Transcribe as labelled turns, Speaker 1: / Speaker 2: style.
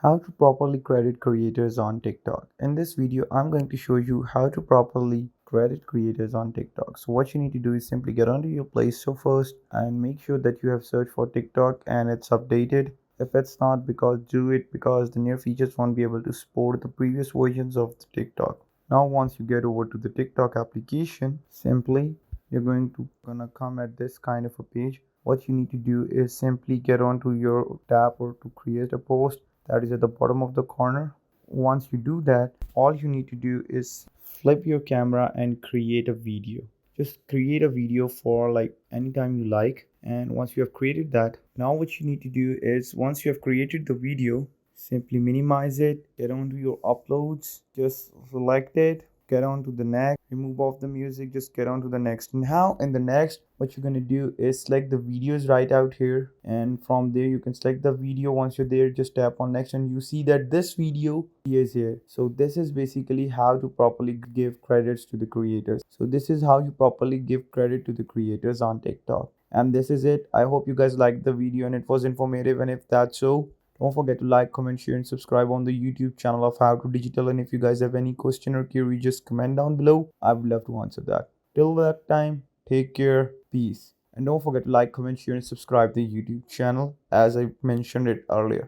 Speaker 1: How to properly credit creators on TikTok. In this video, I'm going to show you how to properly credit creators on TikTok. So what you need to do is simply get onto your Play Store first and make sure that you have searched for TikTok and it's updated. If it's not, do it because the near features won't be able to support the previous versions of the TikTok. Now once you get over to the TikTok application, simply you're gonna come at this kind of a page. What you need to do is simply get onto your tab or to create a post that is at the bottom of the corner. Once you do that, all you need to do is flip your camera and create a video. Just create a video for like anytime you like. And once you have created that, now what you need to do is once you have created the video, simply minimize it, get onto your uploads, just select it, get on to the next, remove off the music, just get on to the next. Now in the next, what you're going to do is select the videos right out here, and from there you can select the video. Once you're there, just tap on next and you see that this video is here. So this is basically how to properly give credits to the creators. So this is how you properly give credit to the creators on TikTok. And this is it. I hope you guys liked the video and it was informative, and if that's so, don't forget to like, comment, share, and subscribe on the YouTube channel of How to Digital. And if you guys have any question or query, just comment down below. I would love to answer that. Till that time, take care, peace. And don't forget to like, comment, share, and subscribe the YouTube channel as I mentioned it earlier.